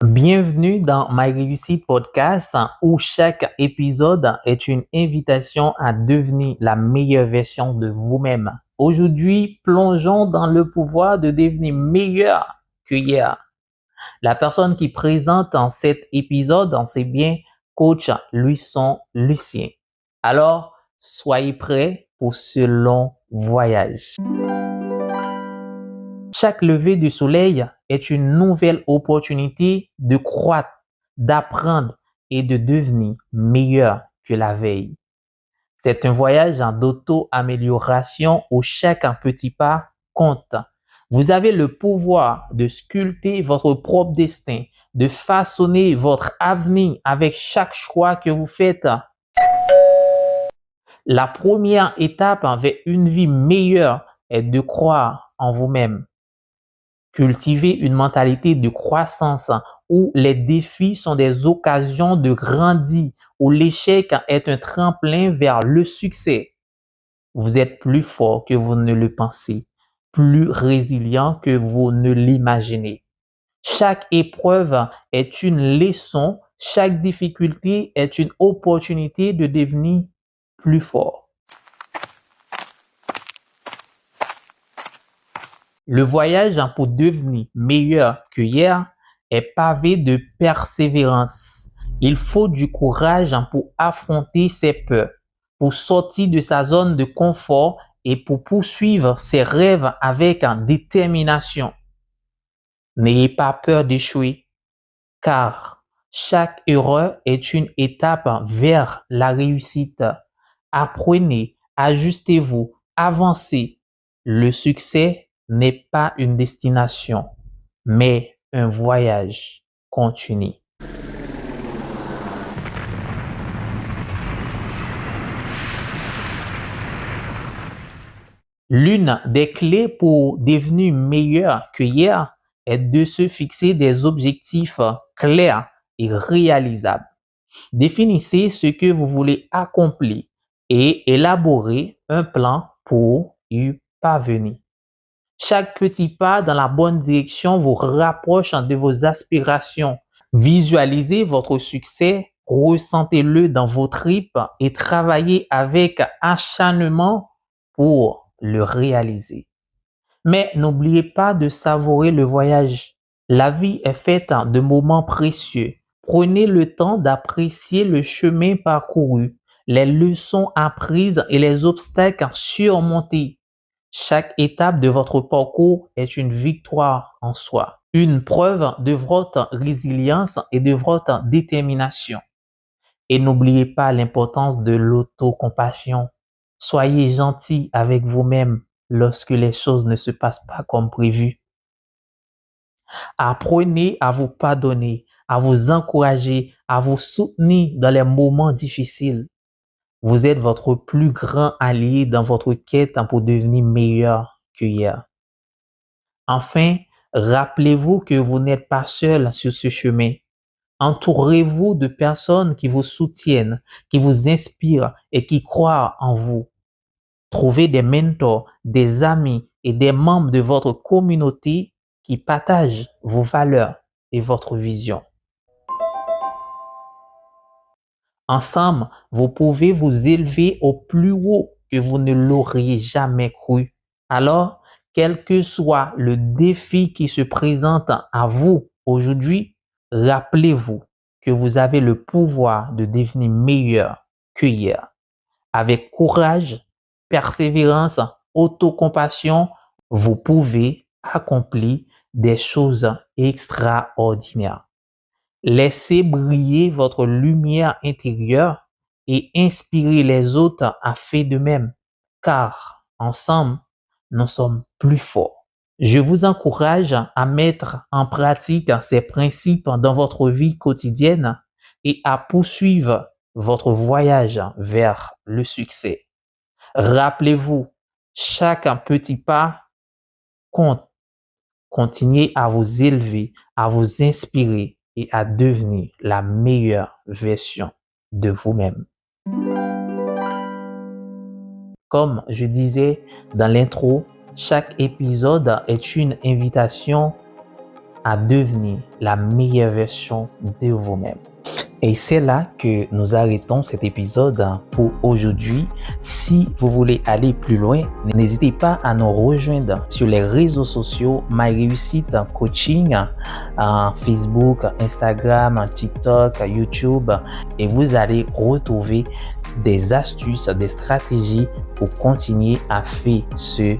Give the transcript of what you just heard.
Bienvenue dans My Réussite Podcast où chaque épisode est une invitation à devenir la meilleure version de vous-même. Aujourd'hui, plongeons dans le pouvoir de devenir meilleur que hier. La personne qui présente en cet épisode, c'est bien Coach Luisson Lucien. Alors, soyez prêts pour ce long voyage. Chaque lever du soleil est une nouvelle opportunité de croître, d'apprendre et de devenir meilleur que la veille. C'est un voyage en d'auto-amélioration où chaque petit pas compte. Vous avez le pouvoir de sculpter votre propre destin, de façonner votre avenir avec chaque choix que vous faites. La première étape vers une vie meilleure est de croire en vous-même. Cultiver une mentalité de croissance où les défis sont des occasions de grandir, où l'échec est un tremplin vers le succès. Vous êtes plus fort que vous ne le pensez, plus résilient que vous ne l'imaginez. Chaque épreuve est une leçon, chaque difficulté est une opportunité de devenir plus fort. Le voyage pour devenir meilleur que hier est pavé de persévérance. Il faut du courage pour affronter ses peurs, pour sortir de sa zone de confort et pour poursuivre ses rêves avec détermination. N'ayez pas peur d'échouer, car chaque erreur est une étape vers la réussite. Apprenez, ajustez-vous, avancez. Le succès n'est pas une destination, mais un voyage continu. L'une des clés pour devenir meilleur que hier est de se fixer des objectifs clairs et réalisables. Définissez ce que vous voulez accomplir et élaborez un plan pour y parvenir. Chaque petit pas dans la bonne direction vous rapproche de vos aspirations. Visualisez votre succès, ressentez-le dans vos tripes et travaillez avec acharnement pour le réaliser. Mais n'oubliez pas de savourer le voyage. La vie est faite de moments précieux. Prenez le temps d'apprécier le chemin parcouru, les leçons apprises et les obstacles surmontés. Chaque étape de votre parcours est une victoire en soi, une preuve de votre résilience et de votre détermination. Et n'oubliez pas l'importance de l'autocompassion. Soyez gentil avec vous-même lorsque les choses ne se passent pas comme prévu. Apprenez à vous pardonner, à vous encourager, à vous soutenir dans les moments difficiles. Vous êtes votre plus grand allié dans votre quête pour devenir meilleur que hier. Enfin, rappelez-vous que vous n'êtes pas seul sur ce chemin. Entourez-vous de personnes qui vous soutiennent, qui vous inspirent et qui croient en vous. Trouvez des mentors, des amis et des membres de votre communauté qui partagent vos valeurs et votre vision. Ensemble, vous pouvez vous élever au plus haut que vous ne l'auriez jamais cru. Alors, quel que soit le défi qui se présente à vous aujourd'hui, rappelez-vous que vous avez le pouvoir de devenir meilleur que hier. Avec courage, persévérance, autocompassion, vous pouvez accomplir des choses extraordinaires. Laissez briller votre lumière intérieure et inspirez les autres à faire de même, car ensemble, nous sommes plus forts. Je vous encourage à mettre en pratique ces principes dans votre vie quotidienne et à poursuivre votre voyage vers le succès. Rappelez-vous, chaque petit pas compte. Continuez à vous élever, à vous inspirer et à devenir la meilleure version de vous-même. Comme je disais dans l'intro, chaque épisode est une invitation à devenir la meilleure version de vous-même. Et c'est là que nous arrêtons cet épisode pour aujourd'hui. Si vous voulez aller plus loin, n'hésitez pas à nous rejoindre sur les réseaux sociaux My Réussite Coaching, Facebook, Instagram, TikTok, YouTube, et vous allez retrouver des astuces, des stratégies pour continuer à faire ce